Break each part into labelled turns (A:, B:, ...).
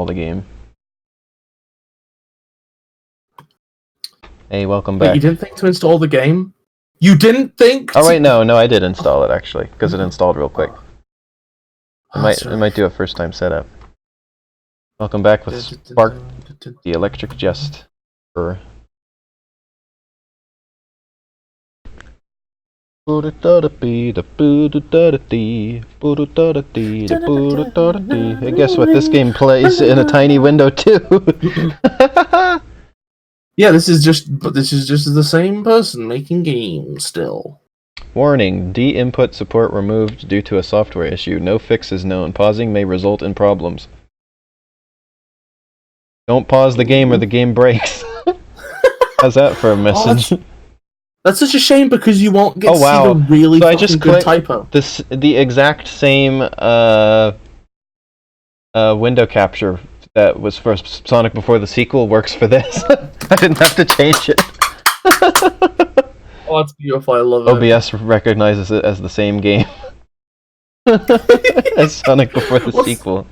A: install the game. Hey, welcome
B: Wait,
A: back.
B: you didn't think to install the game? You didn't think?
A: Oh wait, no, I did install it actually, because it installed real quick. It might do a first time setup. Welcome back with Spark the Electric Jester. Hey, guess what? This game plays in a tiny window too.
B: Yeah, this is just the same person making games still.
A: Warning: D-input support removed due to a software issue. No fix is known. Pausing may result in problems. Don't pause the game or the game breaks. How's that for a message?
B: That's such a shame because you won't get to see the really good typo.
A: The exact same window capture that was for Sonic before the sequel works for this. I didn't have to change it.
B: Oh, that's beautiful. I love it.
A: OBS recognizes it as the same game as Sonic before the sequel.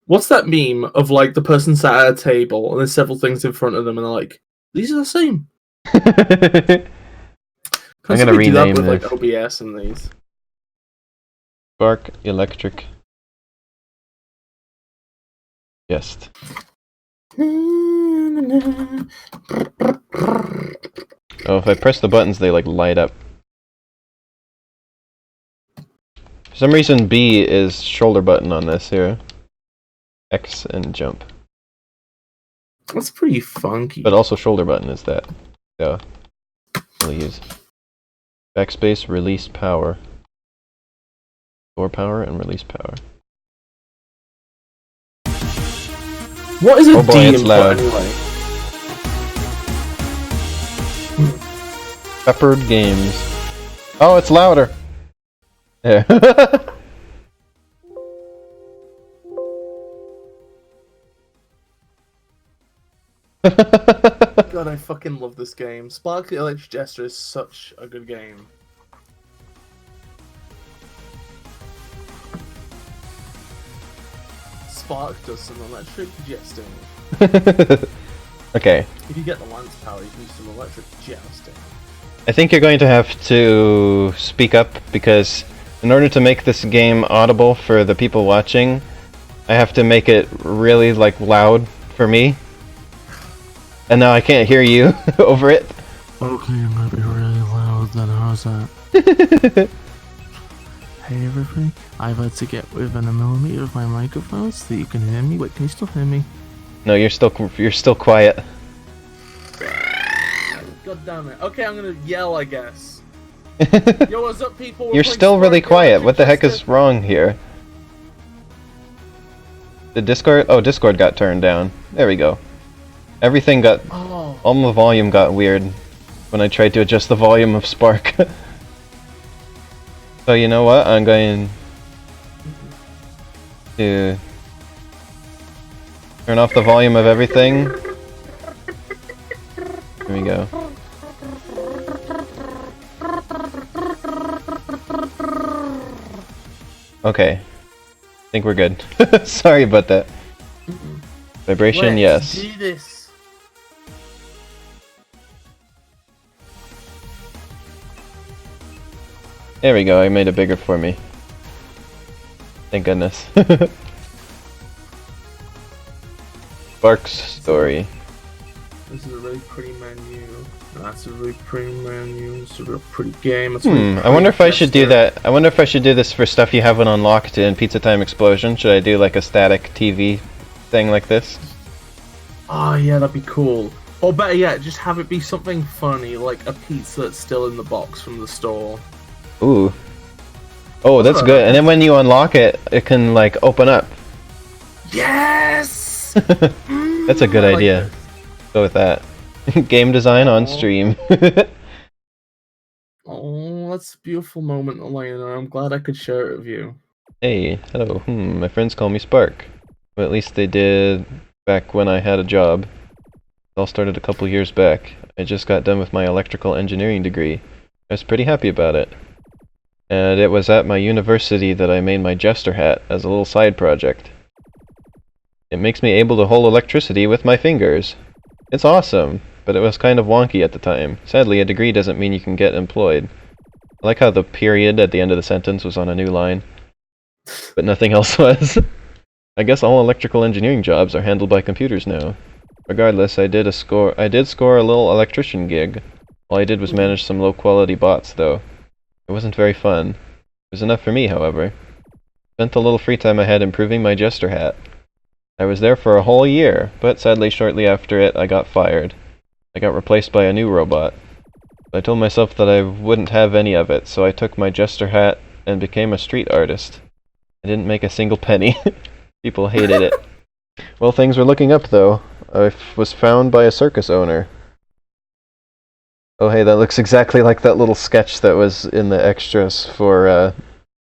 B: What's that meme of like the person sat at a table and there's several things in front of them and they're like, these are the same.
A: I'm gonna rename
B: with
A: this.
B: Like OBS and these.
A: Spark Electric Jester. Oh, if I press the buttons, they like light up. For some reason, B is shoulder button on this here. X and jump.
B: That's pretty funky.
A: But also shoulder button is that. So, we'll use backspace, release power. Store power and release power.
B: What is a
A: boy,
B: D
A: it's loud.
B: Anyway?
A: Peppered Games. Oh, it's louder. There.
B: God, I fucking love this game. Spark the Electric Jester is such a good game. Spark does some electric jesting.
A: Okay.
B: If you get the lance power, you can do some electric jesting.
A: I think you're going to have to speak up because in order to make this game audible for the people watching, I have to make it really like loud for me. And now I can't hear you over it.
C: Okay, it might be really loud then, how's that? Hey everybody, I've had to get within a millimeter of my microphone so that you can hear me. Wait, can you still hear me?
A: No, you're still quiet.
B: God damn it. Okay, I'm gonna yell, I guess. Yo, what's up, people?
A: You're still really quiet. What the heck is wrong here? The Discord? Oh, Discord got turned down. There we go. Everything got...
B: Oh.
A: All the volume got weird when I tried to adjust the volume of Spark. So you know what? I'm going to turn off the volume of everything. Here we go. Okay. I think we're good. Sorry about that. Vibration, yes.
B: Do this.
A: There we go, I made it bigger for me. Thank goodness. Spark's story.
B: This is a really pretty menu. That's a really pretty menu. It's a real pretty game.
A: I wonder if I should do that. I wonder if I should do this for stuff you haven't unlocked in Pizza Time Explosion. Should I do like a static TV thing like this?
B: Oh yeah, that'd be cool. Or better yet, just have it be something funny, like a pizza that's still in the box from the store.
A: Ooh. Oh, that's good. And then when you unlock it, it can like open up.
B: Yes!
A: That's a good idea.
B: Like
A: go with that. Game design on stream.
B: Oh, that's a beautiful moment, Elena. I'm glad I could share it with you.
A: Hey, hello. My friends call me Spark. Well, at least they did back when I had a job. It all started a couple years back. I just got done with my electrical engineering degree. I was pretty happy about it. And it was at my university that I made my Jester hat as a little side project. It makes me able to hold electricity with my fingers. It's awesome, but it was kind of wonky at the time. Sadly, a degree doesn't mean you can get employed. I like how the period at the end of the sentence was on a new line, but nothing else was. I guess all electrical engineering jobs are handled by computers now. Regardless, I did score a little electrician gig. All I did was manage some low-quality bots, though. It wasn't very fun. It was enough for me, however. Spent the little free time I had improving my jester hat. I was there for a whole year, but sadly shortly after it, I got fired. I got replaced by a new robot. I told myself that I wouldn't have any of it, so I took my jester hat and became a street artist. I didn't make a single penny. People hated it. Well, things were looking up, though. I was found by a circus owner. Oh hey, that looks exactly like that little sketch that was in the extras for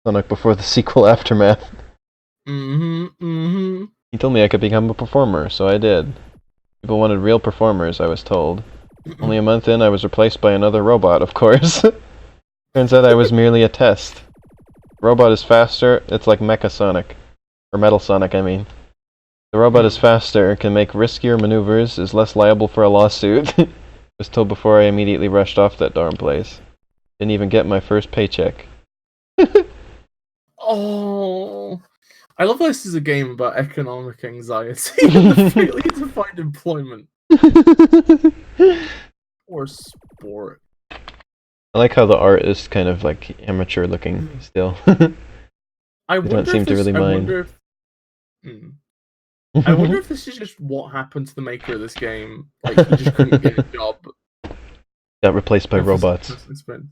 A: Sonic before the sequel Aftermath. He told me I could become a performer, so I did. People wanted real performers, I was told. Only a month in, I was replaced by another robot, of course. Turns out I was merely a test. The robot is faster, it's like Mecha Sonic. Or Metal Sonic, I mean. The robot is faster, can make riskier maneuvers, is less liable for a lawsuit. Was told before I immediately rushed off that darn place. Didn't even get my first paycheck.
B: Oh, I love this is a game about economic anxiety and the failure to find employment or sport.
A: I like how the art is kind of like amateur looking still.
B: I
A: They don't seem to really mind.
B: I wonder if this is just what happened to the maker of this game. Like, he just couldn't get a job.
A: Got replaced by robots.
B: Can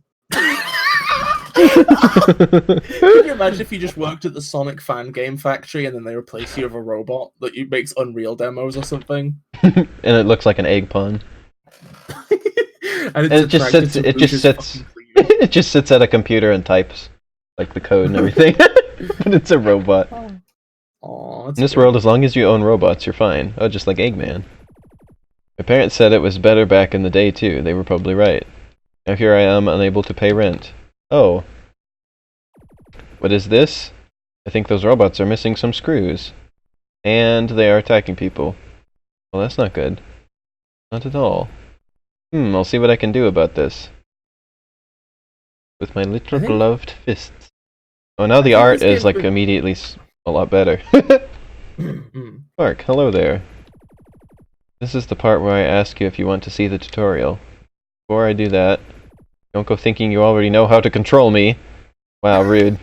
B: you imagine if you just worked at the Sonic fan game factory and then they replace you with a robot that makes Unreal demos or something?
A: And it looks like an egg pun.
B: And
A: it just sits at a computer and types like the code and everything. And it's a robot.
B: Oh,
A: in this world, as long as you own robots, you're fine. Oh, just like Eggman. My parents said it was better back in the day, too. They were probably right. Now here I am, unable to pay rent. Oh. What is this? I think those robots are missing some screws. And they are attacking people. Well, that's not good. Not at all. I'll see what I can do about this. With my little gloved fists. Oh, now the art is, like, immediately a lot better. Spark, hello there. This is the part where I ask you if you want to see the tutorial. Before I do that, don't go thinking you already know how to control me. Wow, rude.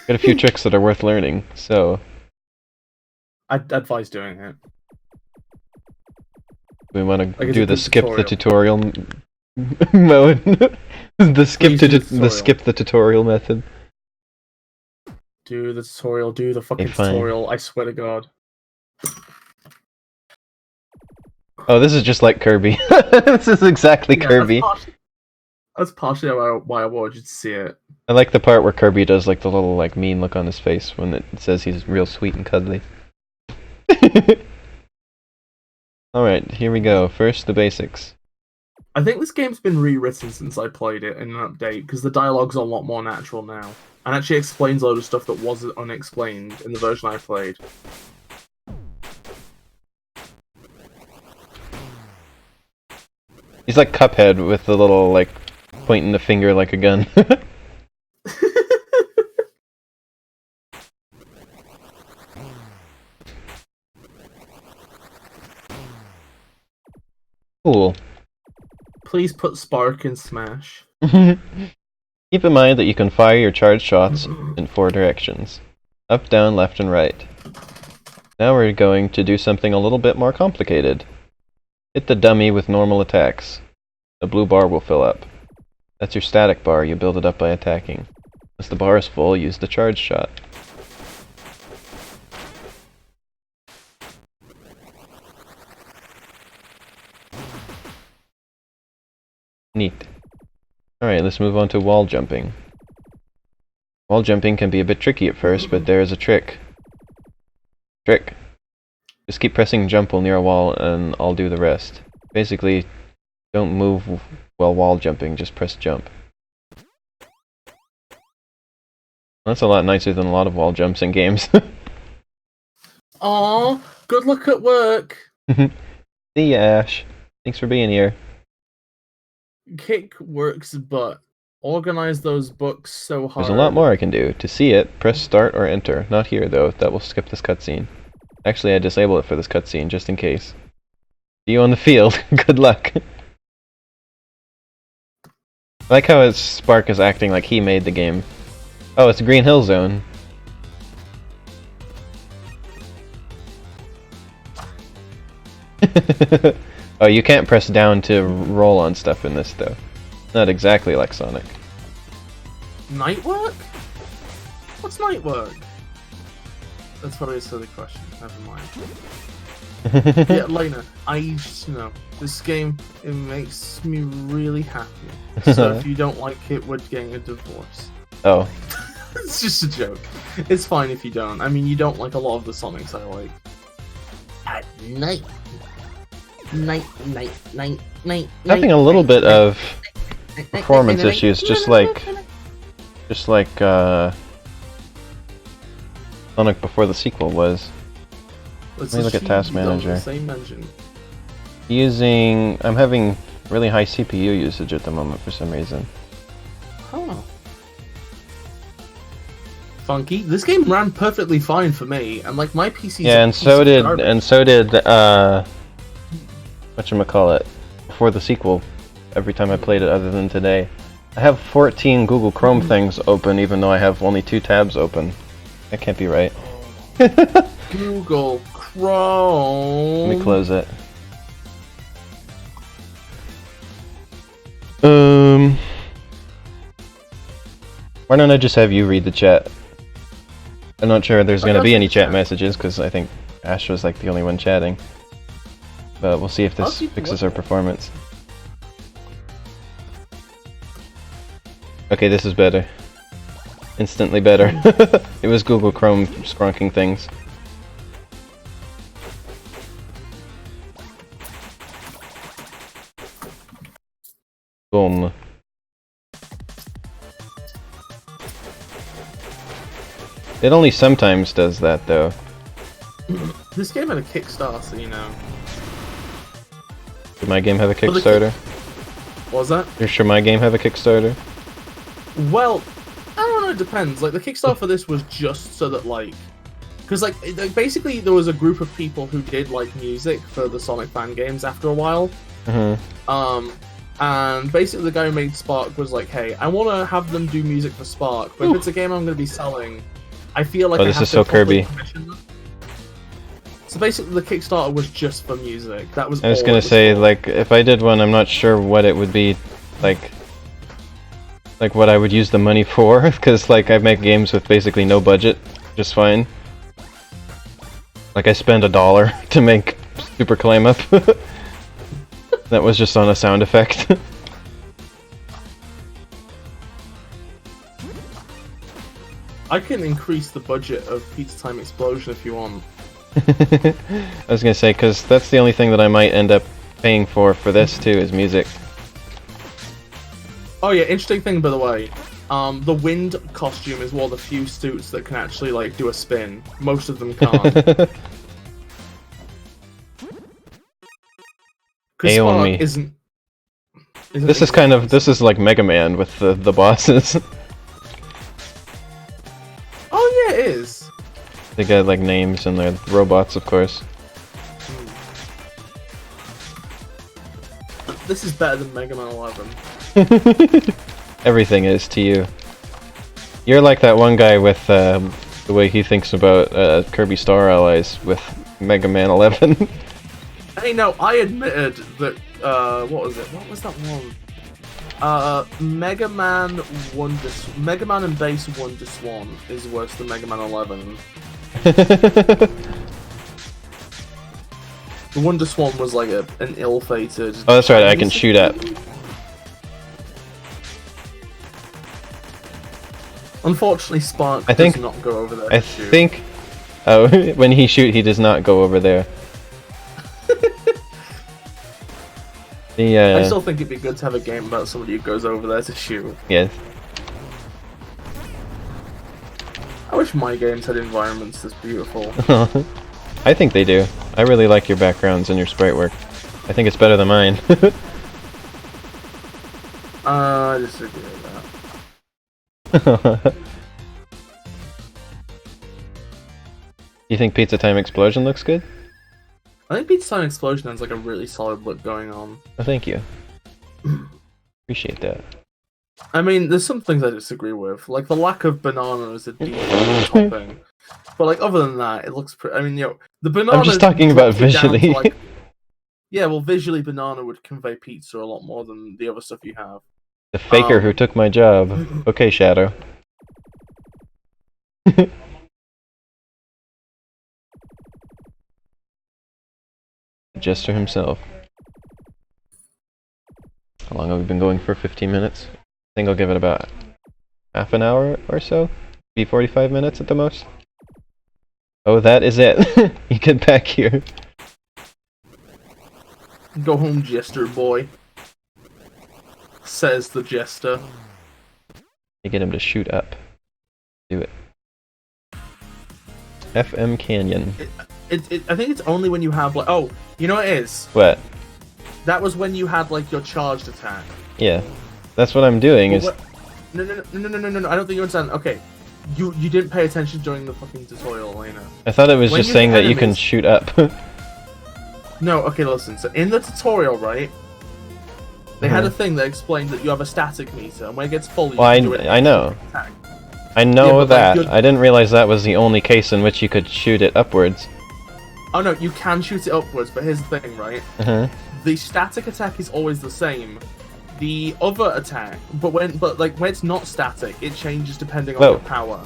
A: Got a few tricks that are worth learning, so...
B: I'd advise doing it.
A: We want to do the skip the tutorial mode. the skip the tutorial method.
B: Do the tutorial, do the fucking tutorial, I swear to God.
A: Oh, this is just like Kirby. This is exactly Kirby.
B: That's partially why I wanted you to see it.
A: I like the part where Kirby does like the little like mean look on his face when it says he's real sweet and cuddly. Alright, here we go. First, the basics.
B: I think this game's been rewritten since I played it in an update, because the dialogue's a lot more natural now. And actually explains a load of stuff that was unexplained in the version I played.
A: He's like Cuphead with the little, like, pointing the finger like a gun. Cool.
B: Please put Spark in Smash.
A: Keep in mind that you can fire your charged shots in 4 directions. Up, down, left, and right. Now we're going to do something a little bit more complicated. Hit the dummy with normal attacks. The blue bar will fill up. That's your static bar, you build it up by attacking. Once the bar is full, use the charged shot. Neat. Alright, let's move on to wall jumping. Wall jumping can be a bit tricky at first, but there is a trick. Trick. Just keep pressing jump while near a wall and I'll do the rest. Basically, don't move while wall jumping, just press jump. That's a lot nicer than a lot of wall jumps in games.
B: Aw, good luck at work.
A: See ya, Ash. Thanks for being here.
B: Kick works butt. Organize those books so hard.
A: There's a lot more I can do. To see it, press start or enter. Not here, though. That will skip this cutscene. Actually, I disable it for this cutscene, just in case. See you on the field. Good luck. I like how Spark is acting like he made the game. Oh, it's Green Hill Zone. Oh, you can't press down to roll on stuff in this, though. Not exactly like Sonic.
B: Night work? What's night work? That's probably a silly question. Never mind. Yeah, Lena, this game, it makes me really happy. So if you don't like it, we're getting a divorce.
A: Oh.
B: It's just a joke. It's fine if you don't. I mean, you don't like a lot of the Sonics I like. At night. Night.
A: Having a little bit of performance issues, just like Sonic before the sequel was. Let me look at Task Manager. I'm having really high CPU usage at the moment for some reason.
B: Oh. Funky. This game ran perfectly fine for me, and like my PC.
A: Yeah, and so did whatchamacallit, before the sequel, every time I played it other than today. I have 14 Google Chrome things open even though I have only 2 tabs open. That can't be right.
B: Google Chrome.
A: Let me close it. Why don't I just have you read the chat? I'm not sure there's gonna be any chat messages because I think Ash was like the only one chatting. But we'll see if this fixes our performance. Okay, this is better. Instantly better. It was Google Chrome scrunking things. Boom. It only sometimes does that, though.
B: This game had a Kickstarter, so you know.
A: Did my game have a Kickstarter?
B: What was that?
A: You're sure my game have a Kickstarter?
B: Well, I don't know, it depends. Like, the Kickstarter for this was just so that, like... Because, like, basically there was a group of people who did, like, music for the Sonic fan games after a while. And basically the guy who made Spark was like, hey, I want to have them do music for Spark, but if it's a game I'm going to be selling, I feel like I have to
A: Kirby.
B: commission them. So basically the Kickstarter was just for music. That was
A: I was gonna say, like, if I did one, I'm not sure what it would be, like what I would use the money for, because, like, I make games with basically no budget, just fine. Like, I spend $1 to make Super Climb Up. That was just on a sound effect.
B: I can increase the budget of Pizza Time Explosion if you want.
A: I was gonna say, because that's the only thing that I might end up paying for this too, is music.
B: Oh yeah, interesting thing by the way. The wind costume is one of the few suits that can actually, like, do a spin. Most of them can't.
A: Ail me. This is like Mega Man with the bosses.
B: Oh yeah, it is.
A: They got, like, names and they're robots, of course.
B: This is better than Mega Man 11.
A: Everything is to you. You're like that one guy with the way he thinks about Kirby Star Allies with Mega Man 11.
B: Hey, no, I admitted that, what was it? What was that one? Mega Man and Base Wonder Swan is worse than Mega Man 11. The Wonder Swan was like an ill-fated...
A: Oh, that's right, I can shoot at.
B: Unfortunately, Spark does not go over there.
A: Oh, when he shoots, he does not go over there.
B: I still think it'd be good to have a game about somebody who goes over there to shoot.
A: Yes.
B: I wish my games had environments this beautiful.
A: I think they do. I really like your backgrounds and your sprite work. I think it's better than mine.
B: I disagree with that.
A: You think Pizza Time Explosion looks good?
B: I think Pizza Time Explosion has like a really solid look going on.
A: Oh, thank you. Appreciate that.
B: I mean, there's some things I disagree with, like the lack of banana as a default topping. But like, other than that, it looks pretty. I mean, the banana.
A: I'm just talking about visually.
B: Yeah, well, visually, banana would convey pizza a lot more than the other stuff you have.
A: The faker who took my job. Okay, Shadow. Jester himself. How long have we been going for? 15 minutes? I think I'll give it about half an hour or so. Be 45 minutes at the most. Oh, that is it. You get back here.
B: Go home, Jester boy. Says the Jester.
A: You get him to shoot up. Do it. FM Canyon.
B: I think it's only when you have like. Oh, you know what it is?
A: What?
B: That was when you had like your charged attack.
A: Yeah. That's what I'm doing is...
B: No, I don't think you understand. Okay. You didn't pay attention during the fucking tutorial, Elena.
A: I thought it was just saying that you can shoot up.
B: No, okay, listen. So in the tutorial, right? They had a thing that explained that you have a static meter, and when it gets full, you can do it.
A: I know.
B: Attack.
A: I know
B: Yeah,
A: that.
B: like,
A: I didn't realize that was the only case in which you could shoot it upwards.
B: Oh no, you can shoot it upwards, but here's the thing, right? The static attack is always the same. The other attack, when it's not static, it changes depending on your power.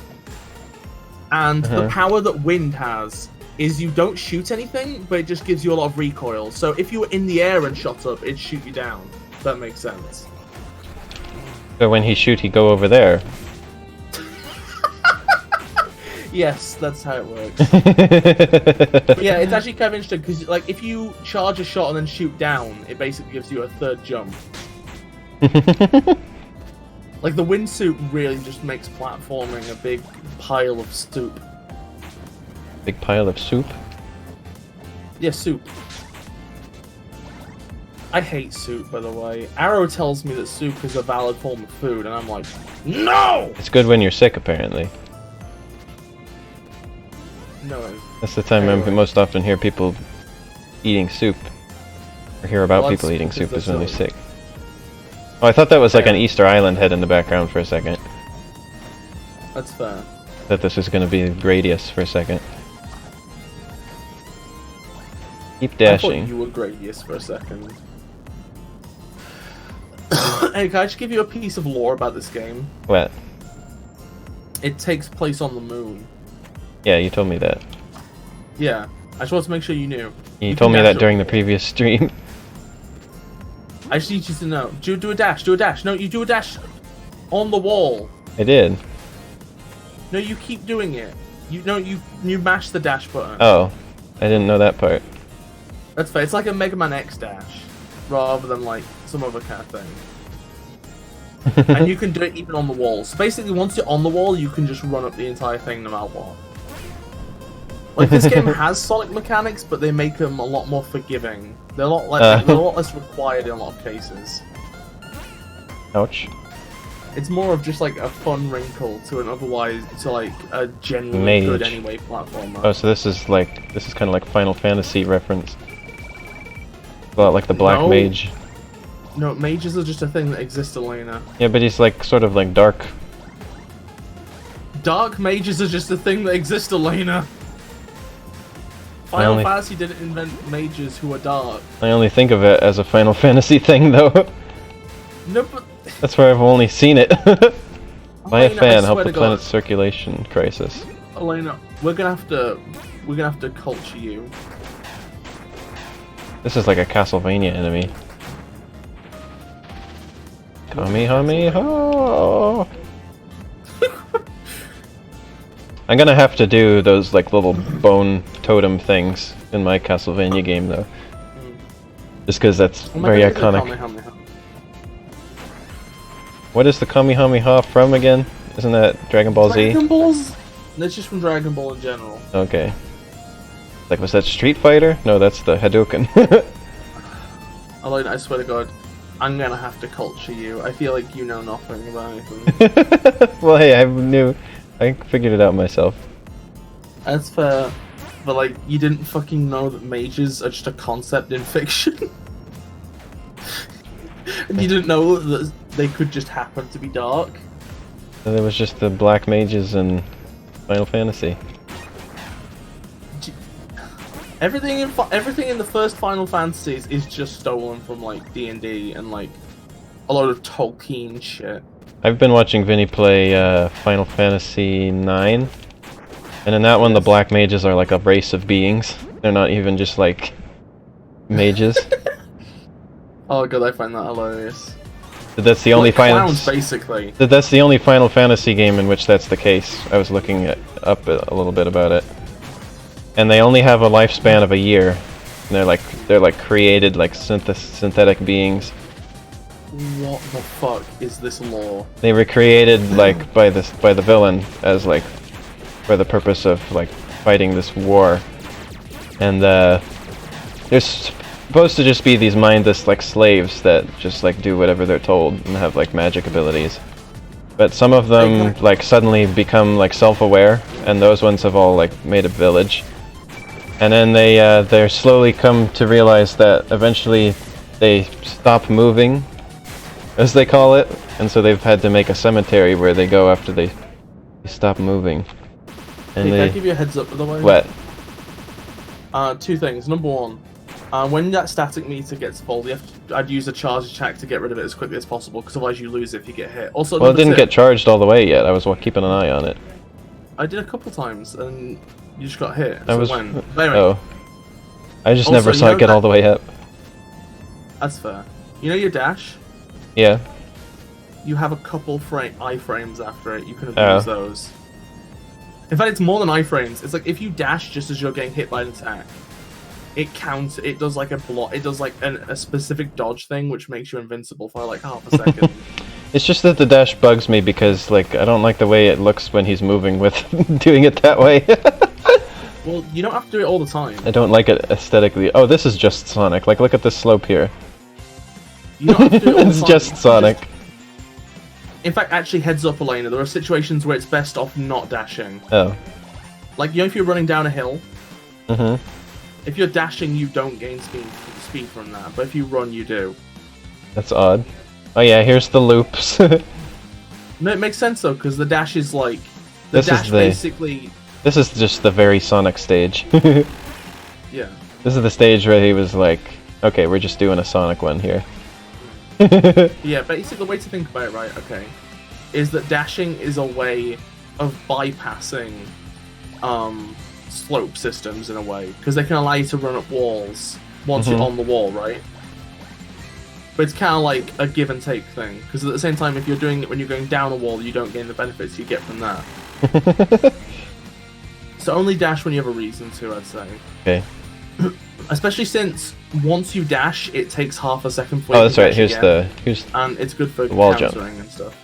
B: And the power that wind has is you don't shoot anything, but it just gives you a lot of recoil. So if you were in the air and shot up, it'd shoot you down. If that makes sense.
A: So when he shoot, he go over there.
B: Yes, that's how it works. But yeah, it's actually kind of interesting because, like, if you charge a shot and then shoot down, it basically gives you a third jump. Like, the windsuit really just makes platforming a big pile of soup.
A: Big pile of soup?
B: Yeah, soup. I hate soup, by the way. Arrow tells me that soup is a valid form of food, and I'm like, no!
A: It's good when you're sick, apparently.
B: No.
A: That's the time I most often hear people eating soup. Or hear about people eating soup is when they're sick. Oh, I thought that was like an Easter Island head in the background for a second.
B: That's fair.
A: That this was going to be Gradius for a second. Keep dashing.
B: I thought you were Gradius for a second. Hey, can I just give you a piece of lore about this game?
A: What?
B: It takes place on the moon.
A: Yeah, you told me that.
B: Yeah, I just wanted to make sure you knew.
A: You told me that during the previous stream.
B: I just need you to know. Do a dash, do a dash. No, you do a dash on the wall.
A: I did.
B: No, you keep doing it. You mash the dash button.
A: Oh, I didn't know that part.
B: That's fair. It's like a Mega Man X dash, rather than like some other kind of thing. And you can do it even on the wall. So basically, once you're on the wall, you can just run up the entire thing no matter what. Like, this game has Sonic mechanics, but they make them a lot more forgiving. They're a lot less required in a lot of cases.
A: Ouch.
B: It's more of just like a fun wrinkle to an otherwise a genuinely good anyway platformer.
A: Oh, so this is kind of like Final Fantasy reference. A lot like the Black Mage.
B: No, mages are just a thing that exists, Elena.
A: Yeah, but he's like sort of like dark.
B: Dark mages are just a thing that exists, Elena. Final Fantasy didn't invent mages who are dark.
A: I only think of it as a Final Fantasy thing, though.
B: No, but
A: that's where I've only seen it. Buy a fan, help the planet's circulation crisis.
B: Elena, we're gonna have to culture you.
A: This is like a Castlevania enemy. Kamehameha! I'm gonna have to do those like little bone totem things in my Castlevania game though. Just because that's very iconic. What is the Kamehameha from again? Isn't that Dragon Ball Z?
B: Dragon Balls? That's just from Dragon Ball in general.
A: Okay. Like, was that Street Fighter? No, that's the Hadouken.
B: Aloy, I swear to God, I'm gonna have to culture you. I feel like you know nothing about anything.
A: Well, hey, I figured it out myself.
B: That's fair, but like, you didn't fucking know that mages are just a concept in fiction. And you didn't know that they could just happen to be dark.
A: And there was just the black mages in Final Fantasy.
B: Everything in the first Final Fantasies is just stolen from like D&D and like a lot of Tolkien shit.
A: I've been watching Vinny play Final Fantasy IX, and in that one the black mages are like a race of beings. They're not even just like mages.
B: Oh god, I find that hilarious.
A: That's the only Final.
B: Clowns, basically.
A: That's the only Final Fantasy game in which that's the case. I was looking up a little bit about it, and they only have a lifespan of a year. And they're like created like synthetic beings.
B: What the fuck is this lore?
A: They were created like by the villain as like for the purpose of like fighting this war, and they're supposed to just be these mindless like slaves that just like do whatever they're told and have like magic abilities. But some of them like suddenly become like self-aware, and those ones have all like made a village. And then they slowly come to realize that eventually they stop moving, as they call it, and so they've had to make a cemetery where they go after they stop moving. And
B: hey, can I give you a heads up, by the way?
A: What?
B: Two things. Number one, when that static meter gets full, I'd use a charge attack to get rid of it as quickly as possible, because otherwise you lose it if you get hit. Also,
A: well, it didn't get charged all the way yet. I was keeping an eye on it.
B: I did a couple times, and you just got hit.
A: I was.
B: Anyway,
A: oh. I just never saw it get all the way up.
B: That's fair. You know your dash?
A: Yeah.
B: You have a couple iframes after it. You can abuse those. In fact, it's more than iframes. It's like if you dash just as you're getting hit by an attack, it counts. It does like a block. It does like a specific dodge thing, which makes you invincible for like half a second.
A: It's just that the dash bugs me because like I don't like the way it looks when he's moving with doing it that way.
B: Well, you don't have to do it all the time.
A: I don't like it aesthetically. Oh, this is just Sonic. Like, look at this slope here.
B: You don't have to do it all the
A: It's
B: time.
A: just Sonic.
B: In fact, actually, heads up, Elena. There are situations where it's best off not dashing.
A: Oh.
B: Like, you know, if you're running down a hill,
A: Mm-hmm.
B: if you're dashing, you don't gain speed from that. But if you run, you do.
A: That's odd. Oh yeah, here's the loops.
B: No, it makes sense though, because the dash is like basically.
A: This is just the very Sonic stage.
B: Yeah.
A: This is the stage where he was like, okay, we're just doing a Sonic one here.
B: Yeah, basically the way to think about it, right, okay, is that dashing is a way of bypassing slope systems in a way, because they can allow you to run up walls once you're on the wall, right? But it's kind of like a give and take thing, because at the same time, if you're doing it when you're going down a wall, you don't gain the benefits you get from that. So only dash when you have a reason to, I'd say.
A: Okay.
B: Especially since once you dash, it takes half a second for
A: Oh,
B: you
A: that's
B: to
A: right.
B: dash again,
A: Here's
B: and it's good for
A: wall jump.
B: countering and stuff.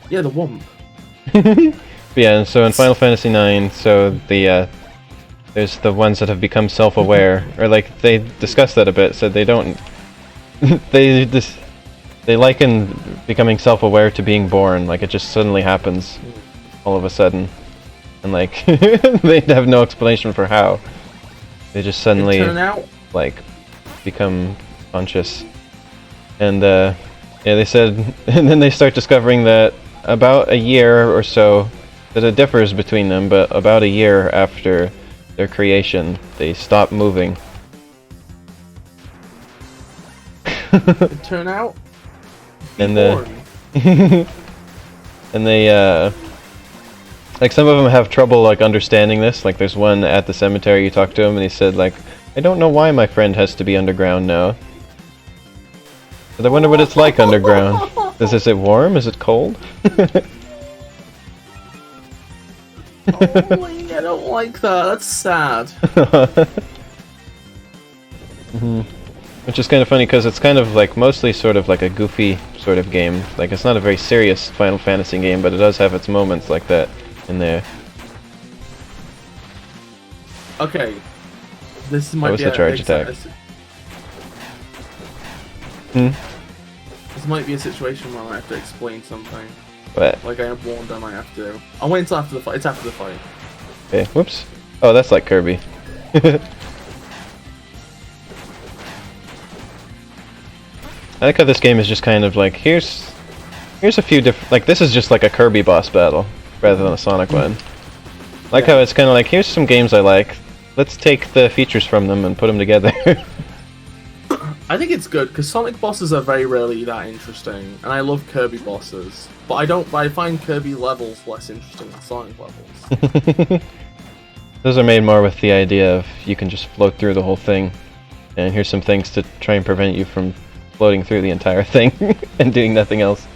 B: Yeah, the womp.
A: yeah. And so in Final Fantasy IX, so there's the ones that have become self-aware, or like they discussed that a bit. Said they don't. they liken becoming self-aware to being born. Like it just suddenly happens, all of a sudden, and like they have no explanation for how. They just suddenly like become conscious, and yeah, they said, and then they start discovering that about a year or so, that it differs between them, but about a year after their creation, they stop moving.
B: Turn out.
A: And and they like some of them have trouble like understanding this. Like there's one at the cemetery, you talk to him and he said like, I don't know why my friend has to be underground now. But I wonder what it's like underground. Is it warm? Is it cold?
B: Oh, I don't like that. That's sad.
A: Which is kind of funny because it's kind of like mostly sort of like a goofy sort of game. Like it's not a very serious Final Fantasy game, but it does have its moments like that in there.
B: Okay. This might
A: was
B: be
A: the charge attack.
B: This might be a situation where I have to explain something.
A: What?
B: Like I am warned I might have to. I'll wait until after the fight. It's after the fight.
A: Okay, whoops. Oh, that's like Kirby. I like how this game is just kind of like, here's a few different, like this is just like a Kirby boss battle rather than a Sonic one. Like how it's kind of like, here's some games I like, let's take the features from them and put them together.
B: I think it's good because Sonic bosses are very rarely that interesting, and I love Kirby bosses. But I find Kirby levels less interesting than Sonic levels.
A: Those are made more with the idea of you can just float through the whole thing, and here's some things to try and prevent you from floating through the entire thing and doing nothing else.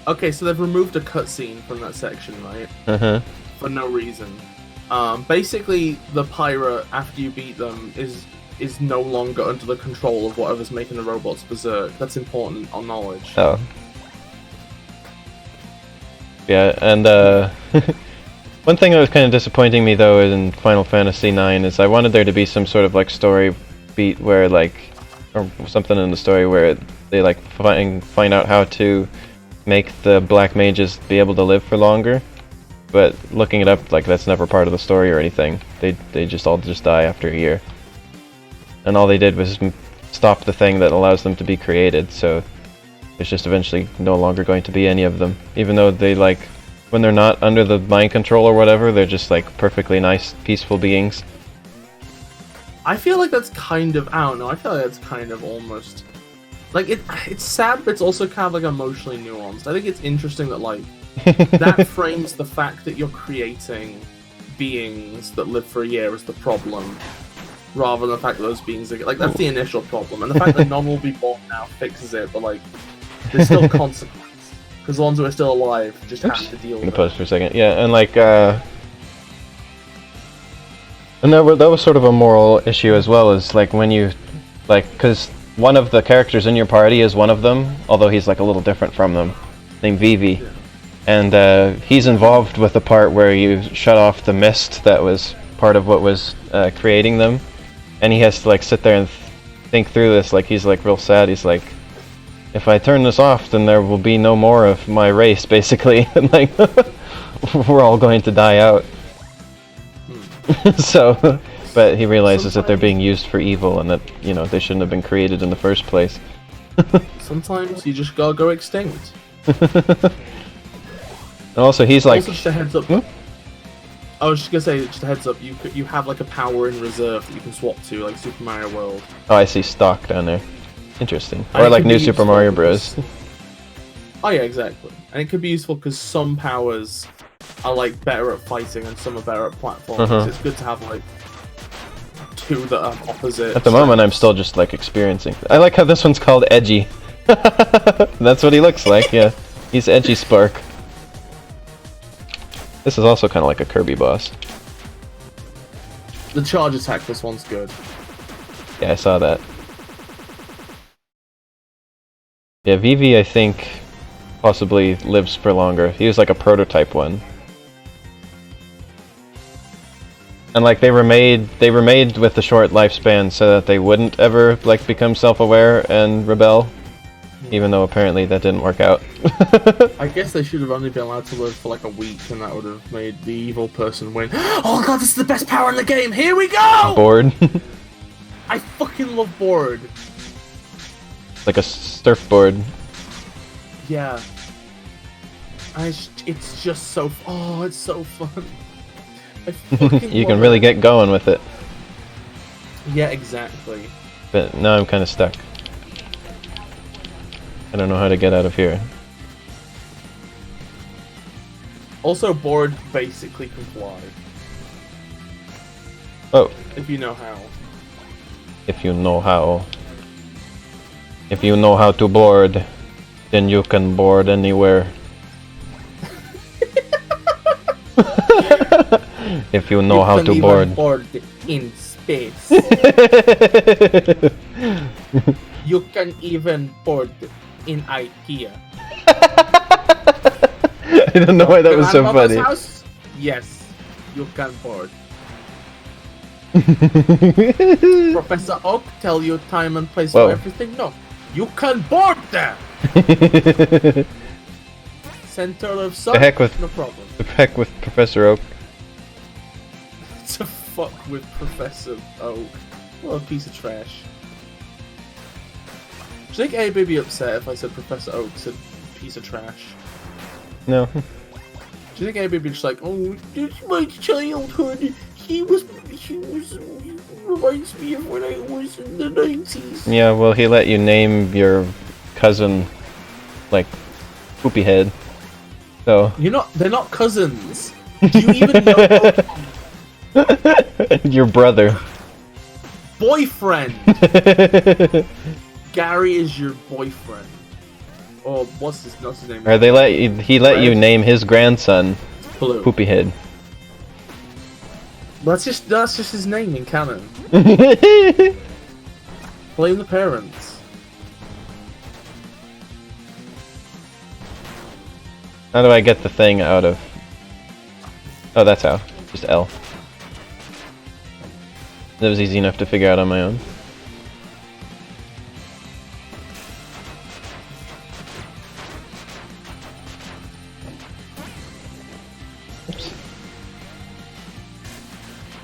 B: Okay, so they've removed a cutscene from that section, right?
A: Uh-huh.
B: For no reason. Basically, the pirate, after you beat them, is no longer under the control of whatever's making the robots berserk. That's important on knowledge.
A: Oh. Yeah, and one thing that was kind of disappointing me though in Final Fantasy IX is I wanted there to be some sort of like story beat where like, or something in the story where they like find out how to make the black mages be able to live for longer. But looking it up, like that's never part of the story or anything. They just all die after a year. And all they did was stop the thing that allows them to be created, so there's just eventually no longer going to be any of them. Even though they like, when they're not under the mind control or whatever, they're just like perfectly nice, peaceful beings.
B: I feel like that's kind of, I don't know, I feel like that's kind of almost, like it's sad, but it's also kind of like emotionally nuanced. I think it's interesting that like, that frames the fact that you're creating beings that live for a year as the problem, rather than the fact that those beings are, like, that's the initial problem. And the fact that none will be born now fixes it, but like, there's still consequence. Because the ones who are still alive just have to deal with it.
A: I'm gonna pause for a second. Yeah, and like, and that was sort of a moral issue as well, is like when you, like, because one of the characters in your party is one of them, although he's like a little different from them, named Vivi. Yeah. And he's involved with the part where you shut off the mist that was part of what was creating them. And he has to like sit there and think through this, like he's like real sad. He's like, if I turn this off, then there will be no more of my race, basically. And like, we're all going to die out. So, but he realizes that they're being used for evil and that, you know, they shouldn't have been created in the first place.
B: Sometimes you just gotta go extinct.
A: And also, he's like...
B: Also, just a heads up. I was just gonna say, just a heads up, you have like a power in reserve that you can swap to, like Super Mario World.
A: Oh, I see stock down there. Interesting. Or like New Super Mario Bros.
B: Oh yeah, exactly. And it could be useful because some powers are like better at fighting and some are better at platforms. So it's good to have like two that are opposite.
A: At the moment, I'm still just like experiencing. I like how this one's called Edgy. That's what he looks like, yeah. He's Edgy Spark. This is also kind of like a Kirby boss.
B: The charge attack, this one's good.
A: Yeah, I saw that. Yeah, Vivi, I think, possibly lives for longer. He was like a prototype one. And like they were made with the short lifespan so that they wouldn't ever like become self-aware and rebel. Even though apparently that didn't work out.
B: I guess they should have only been allowed to live for like a week, and that would have made the evil person win. Oh god, this is the best power in the game! Here we go!
A: Board.
B: I fucking love board.
A: Like a surfboard.
B: Yeah. It's just so... Oh, it's so fun.
A: You can really get going with it.
B: Yeah, exactly.
A: But now I'm kind of stuck. I don't know how to get out of here.
B: Also, board basically can fly.
A: Oh.
B: If you know how.
A: If you know how. If you know how to board, then you can board anywhere. If you know how to board.
B: Board in space. You can even board in IKEA.
A: I don't know why that was so funny.
B: House? Yes, you can board. Professor Oak tell you time and place
A: Whoa.
B: for everything? No. You can board them! Center of sun?
A: The heck with
B: No problem.
A: the heck with Professor Oak.
B: To fuck with Professor Oak. What a piece of trash. Do you think Abe would be upset if I said Professor Oak's a piece of trash?
A: No.
B: Do you think Abe would be just like, oh, this is my childhood. He reminds me of when I was in the 90s.
A: Yeah, well, he let you name your cousin, like, Poopy Head. So.
B: They're not cousins. Do you even know?
A: Your brother.
B: Boyfriend! Gary is your boyfriend. Or what's his name?
A: Or he let you name his grandson
B: Blue.
A: Poopy Head.
B: That's just his name in canon. Blame the parents.
A: How do I get the thing out of... Oh, that's how. Just L. That was easy enough to figure out on my own. Oops.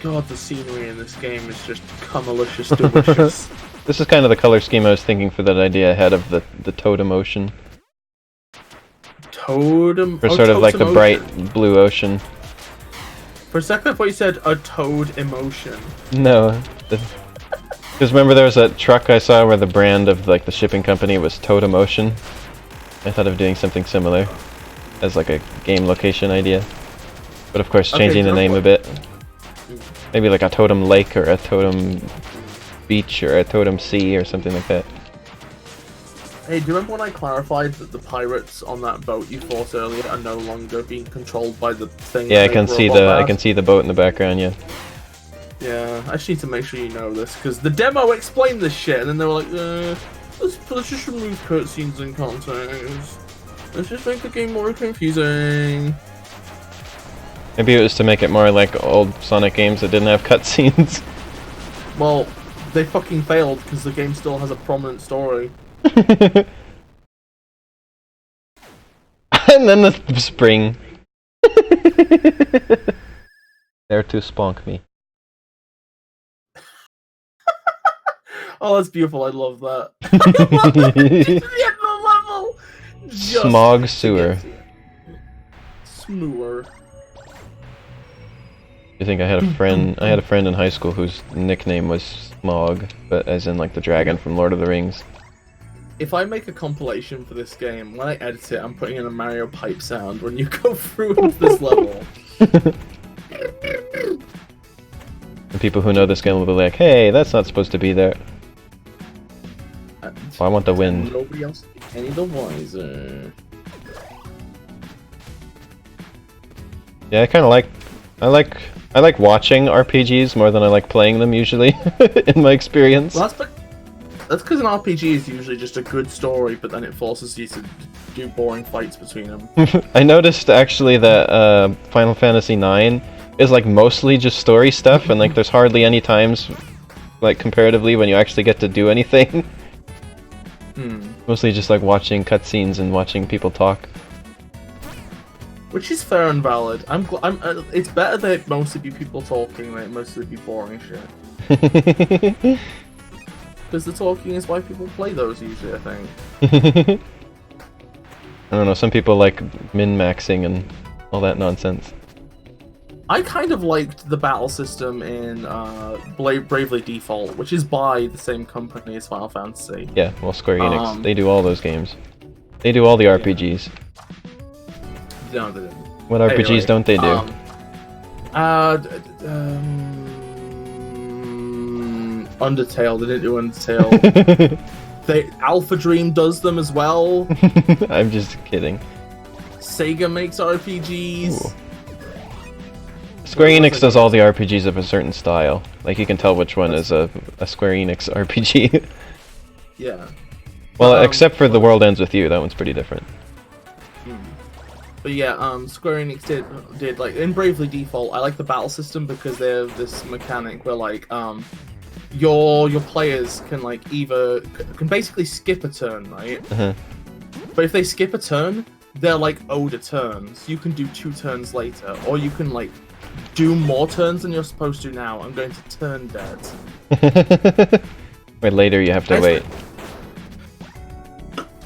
B: God, the scenery in this game is just cummalicious delicious.
A: This is kind of the color scheme I was thinking for that idea ahead of the totem ocean.
B: Totem?
A: For sort of like the bright blue ocean.
B: For a second I thought you said a toad emotion.
A: No. Because remember there was that truck I saw where the brand of like the shipping company was Totem Ocean? I thought of doing something similar as like a game location idea. But of course changing the name a bit. Maybe like a Totem Lake or a Totem Beach or a Totem Sea or something like that.
B: Hey, do you remember when I clarified that the pirates on that boat you fought earlier are no longer being controlled by the thing?
A: Yeah, I can see the boat in the background, yeah.
B: Yeah, I just need to make sure you know this, because the demo explained this shit, and then they were like, let's just remove cutscenes and context. Let's just make the game more confusing.
A: Maybe it was to make it more like old Sonic games that didn't have cutscenes.
B: Well, they fucking failed, because the game still has a prominent story.
A: And then the spring. There to spunk me.
B: Oh, that's beautiful. I love that. I love that. Just to the end of the level. Just
A: Smog Sewer.
B: Smoor.
A: I think I had a friend in high school whose nickname was Smog, but as in like the dragon from Lord of the Rings.
B: If I make a compilation for this game, when I edit it, I'm putting in a Mario pipe sound when you go through this level.
A: And people who know this game will be like, hey, that's not supposed to be there. Oh, I want the wind.
B: Nobody else any the wiser.
A: Yeah, I like watching RPGs more than I like playing them usually, in my experience.
B: Well, that's because an RPG is usually just a good story, but then it forces you to do boring fights between them.
A: I noticed actually that Final Fantasy IX is like mostly just story stuff, and like there's hardly any times, like comparatively, when you actually get to do anything. Mostly just like watching cutscenes and watching people talk.
B: Which is fair and valid. It's better that it mostly be people talking than it mostly be boring shit. Because the talking is why people play those usually, I think.
A: I don't know, some people like min-maxing and all that nonsense.
B: I kind of liked the battle system in Bravely Default, which is by the same company as Final Fantasy.
A: Yeah, well, Square Enix, they do all those games. They do all the RPGs.
B: No, they didn't.
A: What RPGs don't they do?
B: Undertale, they didn't do Undertale. Alpha Dream does them as well.
A: I'm just kidding.
B: Sega makes RPGs.
A: Ooh. Square Enix does all the RPGs of a certain style. Like, you can tell which one is a Square Enix RPG.
B: Yeah.
A: Well, except for The World Ends With You, that one's pretty different.
B: But But yeah, Square Enix did like in Bravely Default. I like the battle system because they have this mechanic where like your players can like either can basically skip a turn, right? But if they skip a turn, they're like owed a turn. So you can do 2 turns later, or you can like do more turns than you're supposed to now. I'm going to turn dead.
A: Wait, later you have to wait.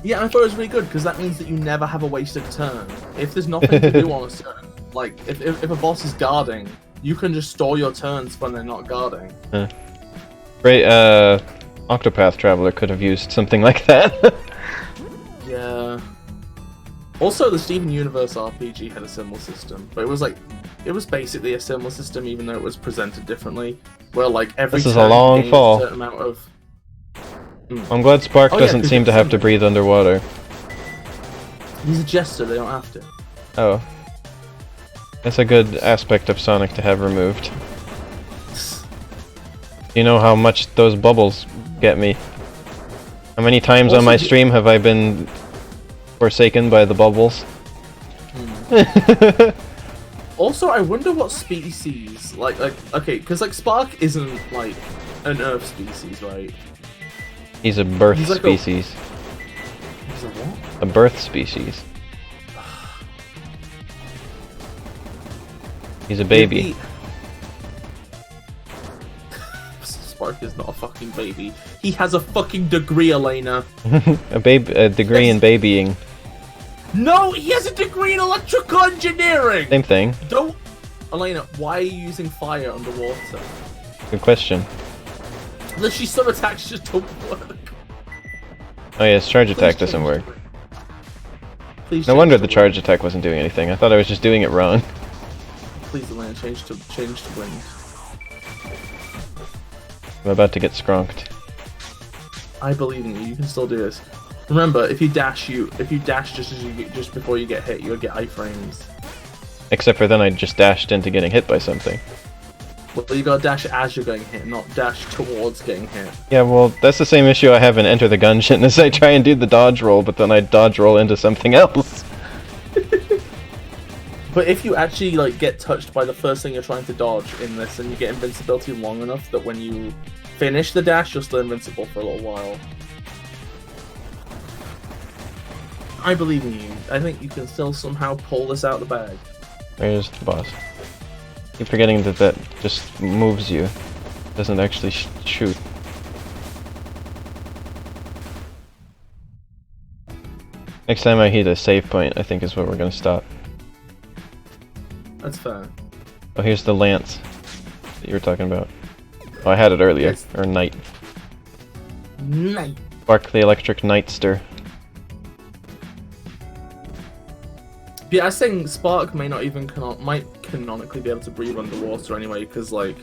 B: Yeah, I thought it was really good because that means that you never have a wasted turn. If there's nothing to do on a turn, like if a boss is guarding, you can just store your turns when they're not guarding.
A: Great, Octopath Traveler could have used something like that.
B: Yeah. Also, the Steven Universe RPG had a similar system, but it was basically a similar system, even though it was presented differently. Where like every
A: this is a long fall.
B: A certain amount of...
A: I'm glad Spark doesn't seem to have to breathe underwater.
B: He's a jester, they don't have to.
A: Oh. That's a good aspect of Sonic to have removed. You know how much those bubbles get me. How many times on my stream have I been forsaken by the bubbles?
B: Also, I wonder what species, like okay, because like Spark isn't like an Earth species, right?
A: He's a birth
B: like
A: species.
B: He's a what?
A: A birth species. He's a baby. Spark
B: is not a fucking baby. He has a fucking degree, Elena.
A: a degree in babying.
B: No, he has a degree in electrical engineering.
A: Same thing.
B: Don't, Elena. Why are you using fire underwater?
A: Good question.
B: Literally, some attacks just don't work.
A: Oh yes, charge attack doesn't work.
B: Please.
A: No wonder the charge attack wasn't doing anything. I thought I was just doing it wrong.
B: Please, Elena, change to wind.
A: I'm about to get skronked.
B: I believe in you. You can still do this. Remember, if you dash just before you get hit, you'll get iframes.
A: Except for then I just dashed into getting hit by something.
B: Well, you gotta dash as you're getting hit, not dash towards getting hit.
A: Yeah, well, that's the same issue I have in Enter the Gungeon, is I try and do the dodge roll, but then I dodge roll into something else.
B: But if you actually like get touched by the first thing you're trying to dodge in this, and you get invincibility long enough that when you finish the dash, you're still invincible for a little while. I believe in you. I think you can still somehow pull this out of the bag.
A: Where's the boss? Keep forgetting that that just moves you. Doesn't actually shoot. Next time I hit a save point, I think is where we're gonna stop.
B: That's fair.
A: Oh, here's the lance that you were talking about. Oh, I had it earlier.
B: Yes.
A: Or knight.
B: Knight.
A: Spark the Electric Nightster.
B: Yeah, I think Spark may not even might canonically be able to breathe underwater anyway, because like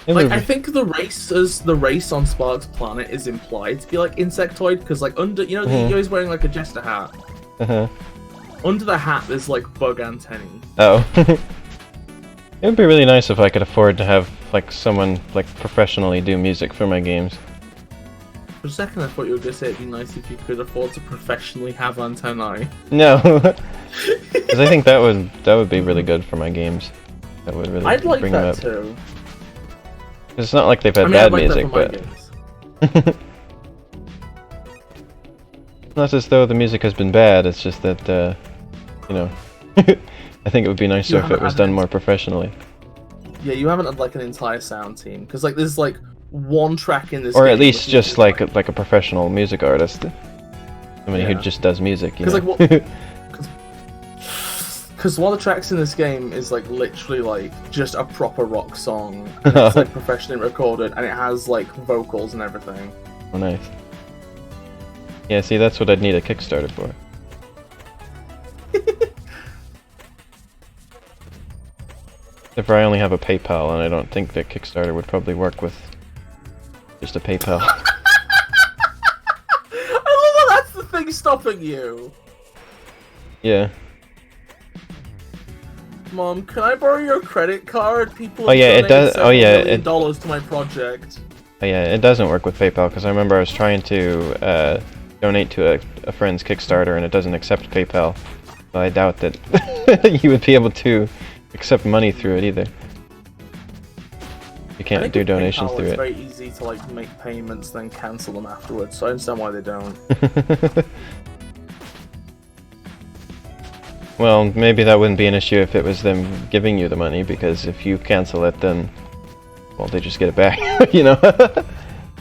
B: I think the race on Spark's planet is implied to be like insectoid, because like under he's wearing like a jester hat. Under the hat there's like bug antennae.
A: Oh. It would be really nice if I could afford to have like someone like professionally do music for my games.
B: For a second I thought you were going to say it'd be nice if you could afford to professionally have antennae.
A: No. Because I think that would be really good for my games. That would really
B: I'd like
A: bring
B: that
A: them up.
B: too.
A: It's not like they've had
B: I mean,
A: bad
B: I'd like
A: music, but not as though the music has been bad. It's just that you know, I think it would be nicer if it was done more professionally.
B: Yeah, you haven't had like an entire sound team, because like there's like one track in this
A: or
B: game
A: at least just like a professional music artist, somebody who just does music. You know?
B: Like because one of the tracks in this game is like literally like just a proper rock song. And it's like professionally recorded, and it has like vocals and everything.
A: Oh, nice. Yeah, see, that's what I'd need a Kickstarter for. If I only have a PayPal, and I don't think that Kickstarter would probably work with just a PayPal.
B: I love that that's the thing stopping you.
A: Yeah.
B: Mom, can I borrow your credit card? People have
A: it does. Oh yeah,
B: $1 million to my project.
A: Oh yeah, it doesn't work with PayPal, because I remember I was trying to donate to a friend's Kickstarter, and it doesn't accept PayPal. So I doubt that you would be able to accept money through it either. You can't do donations through
B: it's
A: it.
B: very easy to like make payments, then cancel them afterwards. So I understand why they don't.
A: Well, maybe that wouldn't be an issue if it was them giving you the money, because if you cancel it, then, well, they just get it back, you know?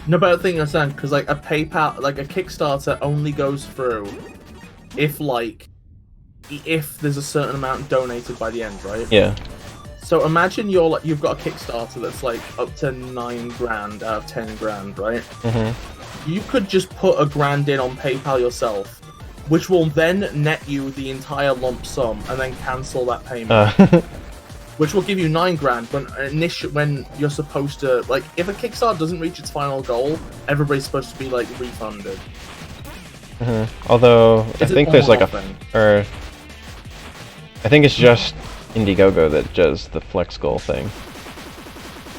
B: No, but I think I understand, because like a PayPal, like a Kickstarter only goes through if there's a certain amount donated by the end, right?
A: Yeah.
B: So imagine you've got a Kickstarter that's like up to $9,000 out of 10 grand, right?
A: Mm-hmm.
B: You could just put $1,000 in on PayPal yourself, which will then net you the entire lump sum and then cancel that payment. Which will give you $9,000 when you're supposed to, like, if a Kickstarter doesn't reach its final goal, everybody's supposed to be like refunded.
A: Mm-hmm. Although I think there's like I think it's just Indiegogo that does the flex goal thing.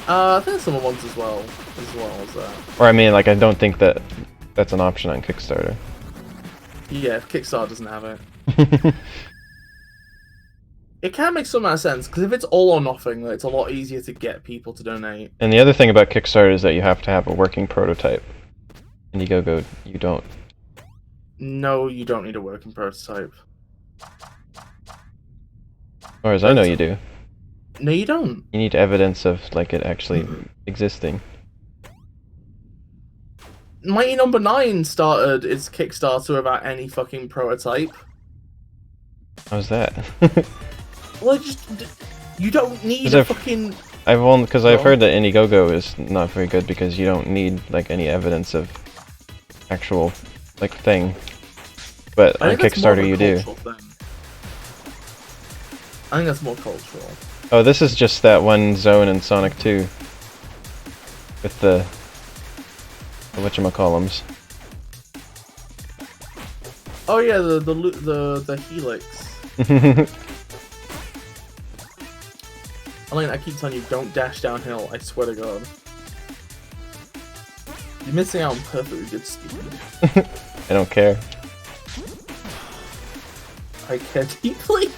B: I think some ones as well as that.
A: Or I mean, like, I don't think that's an option on Kickstarter.
B: Yeah, Kickstarter doesn't have it. It can make some amount of sense, because if it's all or nothing, it's a lot easier to get people to donate.
A: And the other thing about Kickstarter is that you have to have a working prototype. Indiegogo, you don't.
B: No, you don't need a working prototype.
A: As far as I know, you do.
B: No, you don't.
A: You need evidence of, like, it actually existing.
B: Mighty Number 9 started its Kickstarter without any fucking prototype.
A: How's that?
B: Well, you don't need a fucking...
A: I've heard that Indiegogo is not very good because you don't need, like, any evidence of actual, like, thing. But on Kickstarter you do.
B: I think that's more cultural.
A: Oh, this is just that one zone in Sonic 2. With the whatchamacallums.
B: Oh yeah, the helix. I keep telling you, don't dash downhill, I swear to god. You're missing out on perfectly good speed.
A: I don't care.
B: I care deeply.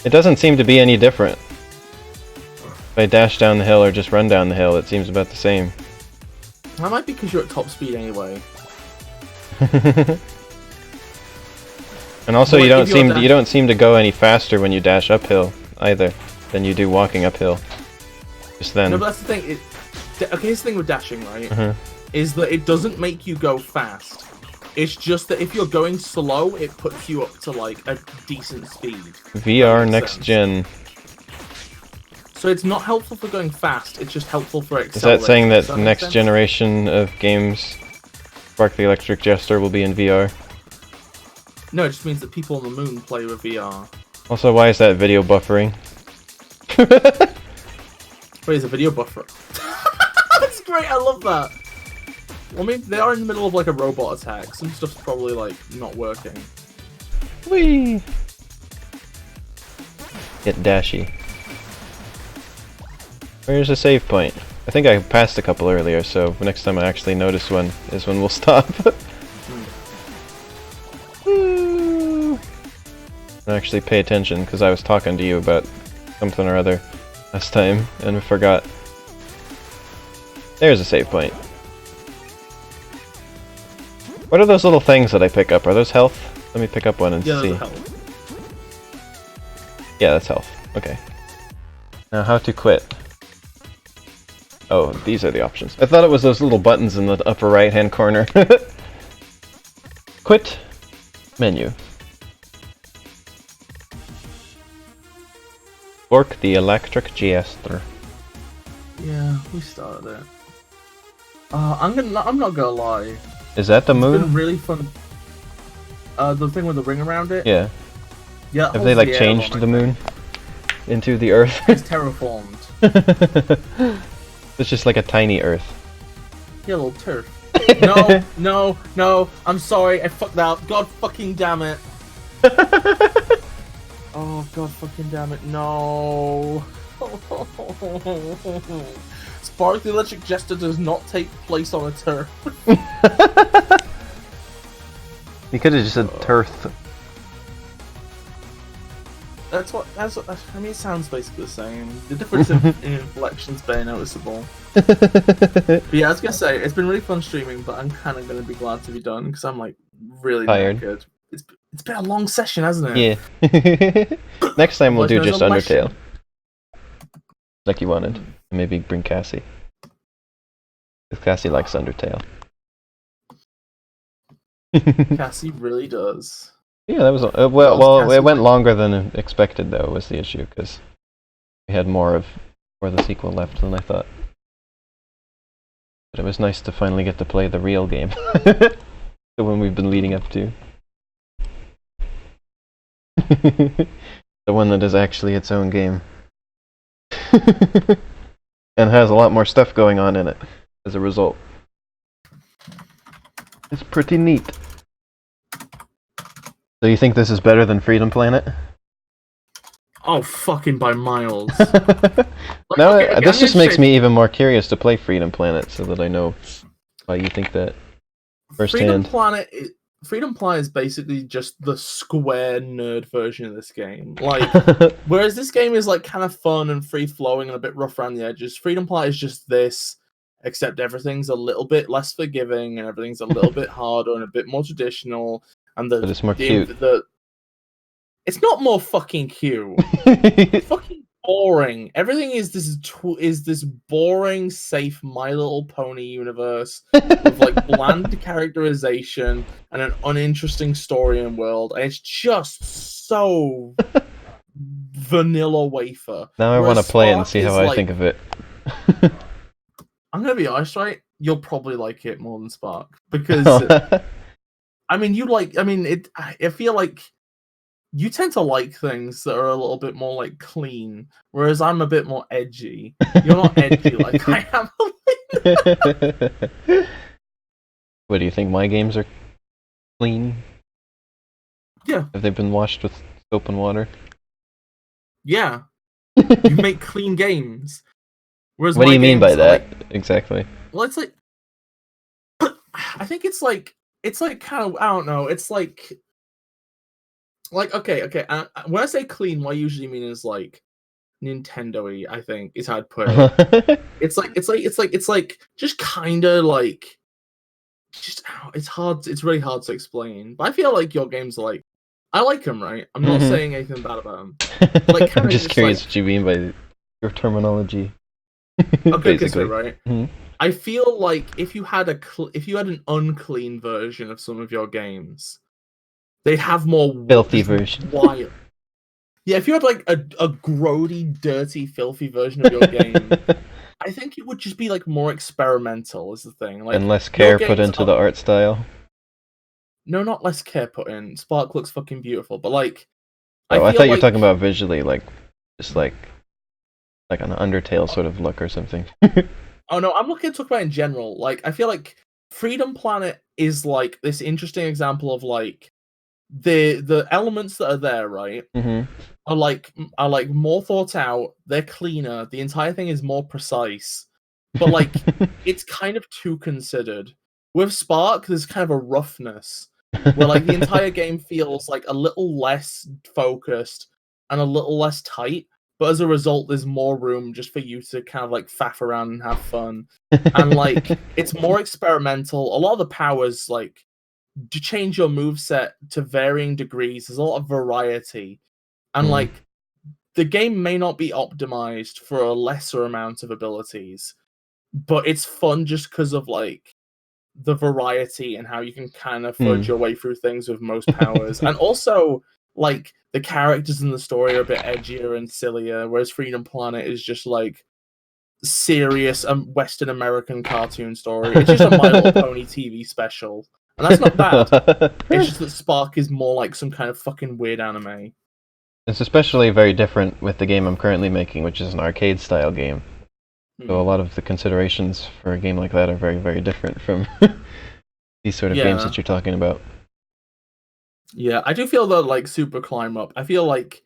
A: It doesn't seem to be any different. If I dash down the hill or just run down the hill, it seems about the same.
B: That might be because you're at top speed anyway.
A: And also, you don't seem to go any faster when you dash uphill either than you do walking uphill. Just then.
B: No, but that's the thing. Okay, here's the thing with dashing, right? Is that it doesn't make you go fast. It's just that if you're going slow, it puts you up to like a decent speed.
A: VR next gen.
B: So it's not helpful for going fast. It's just helpful for accelerating.
A: Is that saying that the next generation of games, Spark the Electric Jester, will be in VR?
B: No, it just means that people on the moon play with VR.
A: Also, why is that video buffering?
B: Wait, is a video buffer? That's great, I love that! Well, I mean, they are in the middle of, like, a robot attack. Some stuff's probably, like, not working.
A: Whee! Get dashy. Where's the save point? I think I passed a couple earlier, so next time I actually notice one is when we'll stop. Actually pay attention, because I was talking to you about something or other last time, and I forgot. There's a save point. What are those little things that I pick up? Are those health? Let me pick up one and see.
B: Those are health.
A: Yeah, that's health. Okay. Now, how to quit? Oh, these are the options. I thought it was those little buttons in the upper right-hand corner. Quit. Menu. Spark the Electric Jester.
B: Yeah, we started it. I'm not gonna lie.
A: Is that the moon?
B: It's been really fun. The thing with the ring around it?
A: Yeah.
B: Yeah.
A: Have they like changed the moon into the Earth?
B: It's terraformed.
A: It's just like a tiny Earth.
B: Yeah, a little turf. No, I'm sorry, I fucked out. God fucking damn it. Oh, god fucking damn it, no. Spark the Electric Jester does not take place on a turf.
A: You could have just said turf.
B: That's what. I mean, it sounds basically the same. The difference in inflection's very noticeable. But yeah, I was gonna say it's been really fun streaming, but I'm kind of gonna be glad to be done because I'm like really
A: Tired.
B: knackered. It's been a long session, hasn't it?
A: Yeah. Next time we'll do just
B: Question.
A: Undertale, like you wanted. Maybe bring Cassie. Because Cassie likes Undertale.
B: Cassie really does.
A: Yeah, that was well. It went longer than expected, though. Was the issue because we had more of the sequel left than I thought. But it was nice to finally get to play the real game, the one we've been leading up to, the one that is actually its own game, and has a lot more stuff going on in it as a result. It's pretty neat. So you think this is better than Freedom Planet?
B: Oh, fucking by miles.
A: No, this just makes me even more curious to play Freedom Planet, so that I know why you think that firsthand.
B: Freedom Planet is basically just the square nerd version of this game. Like, whereas this game is like kind of fun and free flowing and a bit rough around the edges, Freedom Planet is just this, except everything's a little bit less forgiving and everything's a little bit harder and a bit more traditional. And
A: but it's more cute.
B: It's not more fucking cute. It's fucking boring. Everything is this boring, safe My Little Pony universe with like bland characterization and an uninteresting story and world, and it's just so vanilla wafer.
A: Now I want to play it and see how I think of it.
B: I'm gonna be honest, right? You'll probably like it more than Spark because. I feel like you tend to like things that are a little bit more like clean, whereas I'm a bit more edgy. You're not edgy like I am.
A: What do you think? My games are clean?
B: Yeah.
A: Have they been washed with soap and water?
B: Yeah. You make clean games. Whereas
A: what do you mean by that exactly?
B: Well, it's like I think it's like kind of, I don't know, it's like okay, when I say clean, what I usually mean is like Nintendo-y, I think is how I'd put it. it's like just kind of like it's really hard to explain, but I feel like your games are like, I like them, right? I'm not saying anything bad about them. Like,
A: I'm just curious what you mean by your terminology.
B: Okay, so, right? I feel like if you had an unclean version of some of your games, they'd have more
A: filthy version.
B: Wild. Yeah, if you had like a grody, dirty, filthy version of your game, I think it would just be like more experimental. Is the thing, like,
A: and less care put into the art style.
B: No, not less care put in. Spark looks fucking beautiful, but like,
A: I thought you were talking about visually, like just like an Undertale sort of look or something.
B: Oh no, I'm looking to talk about in general. Like, I feel like Freedom Planet is like this interesting example of like the elements that are there, right? Are like more thought out. They're cleaner. The entire thing is more precise, but like it's kind of too considered. With Spark, there's kind of a roughness where like the entire game feels like a little less focused and a little less tight. But as a result, there's more room just for you to kind of like faff around and have fun. And like, it's more experimental. A lot of the powers, like, to change your moveset to varying degrees. There's a lot of variety. And like, the game may not be optimized for a lesser amount of abilities, but it's fun just because of like the variety and how you can kind of fudge your way through things with most powers. And also, like, the characters in the story are a bit edgier and sillier, whereas Freedom Planet is just like serious Western American cartoon story. It's just a My Little Pony TV special, and that's not bad. It's just that Spark is more like some kind of fucking weird anime.
A: It's especially very different with the game I'm currently making, which is an arcade style game. So a lot of the considerations for a game like that are very, very different from these sort of games that you're talking about.
B: Yeah, I do feel that like Super Climb Up. I feel like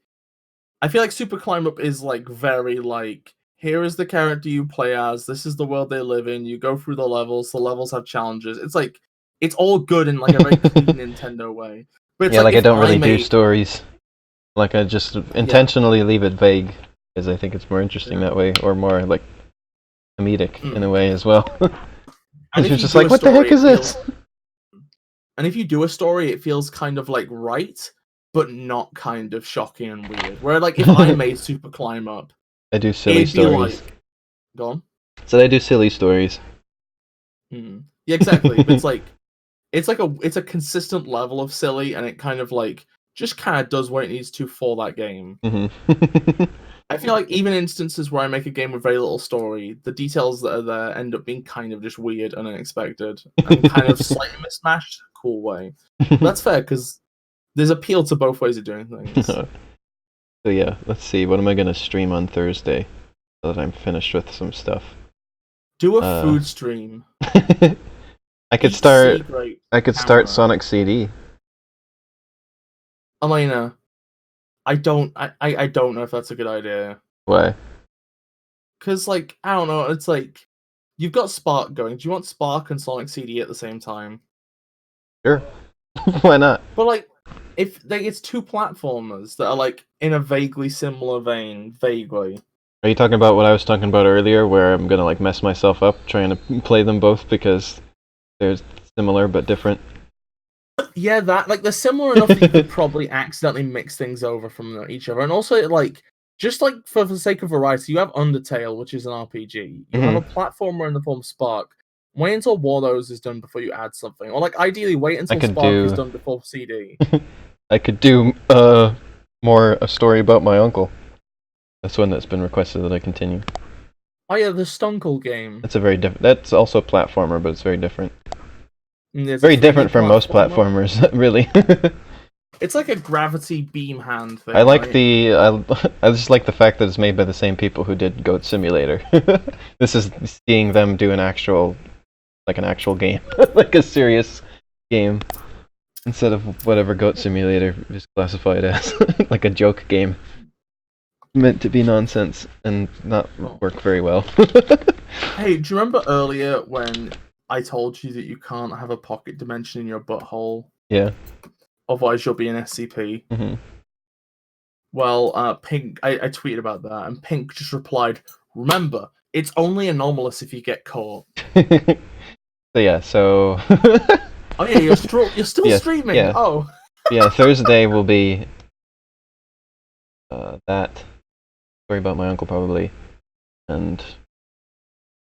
B: Super Climb Up is like very like, here is the character you play as. This is the world they live in. You go through the levels. The levels have challenges. It's like it's all good in like a very clean Nintendo way. But it's
A: yeah, like I don't really do stories. Like I just intentionally leave it vague because I think it's more interesting that way, or more like comedic in a way as well. And you're just like, what the heck is this?
B: And if you do a story, it feels kind of like right, but not kind of shocking and weird. Where like if I made Super Climb Up,
A: I do silly
B: it'd be
A: stories.
B: like, go on.
A: So I do silly stories.
B: Yeah, exactly. But it's a consistent level of silly, and it kind of like just kind of does what it needs to for that game.
A: Mm-hmm.
B: I feel like even instances where I make a game with very little story, the details that are there end up being kind of just weird and unexpected, and kind of slightly mismatched in a cool way. But that's fair because there's appeal to both ways of doing things.
A: So yeah, let's see. What am I gonna stream on Thursday so that I'm finished with some stuff?
B: Do a food stream.
A: I could start Sonic CD.
B: Elena, I don't know if that's a good idea.
A: Why?
B: Because, like, I don't know, it's like, you've got Spark going. Do you want Spark and Sonic CD at the same time?
A: Sure. Why not?
B: But, like, if it's two platformers that are, like, in a vaguely similar vein, vaguely.
A: Are you talking about what I was talking about earlier, where I'm gonna, like, mess myself up trying to play them both because they're similar but different?
B: Yeah, that, like, they're similar enough that you could probably accidentally mix things over from each other. And also, like, just, like, for the sake of variety, you have Undertale, which is an RPG. You have a platformer in the form of Spark. Wait until Warthose is done before you add something. Or, like, ideally, wait until Spark is done before CD.
A: I could do, more a story about my uncle. That's one that's been requested that I continue.
B: Oh yeah, the Stunkel game.
A: That's a very different. That's also a platformer, but it's very different.
B: It's
A: very different from most platformers, really.
B: It's like a gravity beam hand thing.
A: I like I just like the fact that it's made by the same people who did Goat Simulator. This is seeing them do an actual game, like a serious game, instead of whatever Goat Simulator is classified as, like a joke game. Meant to be nonsense and not work very well.
B: Hey, do you remember earlier when I told you that you can't have a pocket dimension in your butthole?
A: Yeah.
B: Otherwise you'll be an SCP.
A: Mm-hmm.
B: Well, Pink, I tweeted about that, and Pink just replied, "Remember, it's only anomalous if you get caught."
A: So yeah, so...
B: Oh yeah, you're still streaming.
A: Yeah.
B: Oh.
A: Yeah, Thursday will be that story about my uncle probably, and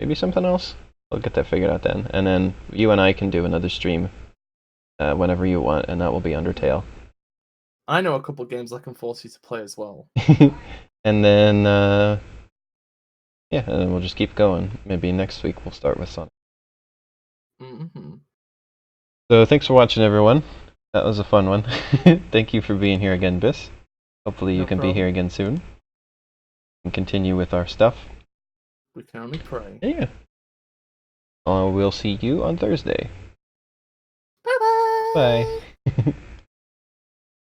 A: maybe something else. I'll get that figured out then, and then you and I can do another stream whenever you want, and that will be Undertale.
B: I know a couple games I can force you to play as well.
A: And then yeah, and then we'll just keep going. Maybe next week we'll start with Sonic.
B: Mm-hmm.
A: So thanks for watching, everyone. That was a fun one. Thank you for being here again, Bis. Hopefully you can be here again soon and continue with our stuff.
B: We can only pray.
A: Yeah. We'll see you on Thursday.
B: Bye-bye.
A: Bye.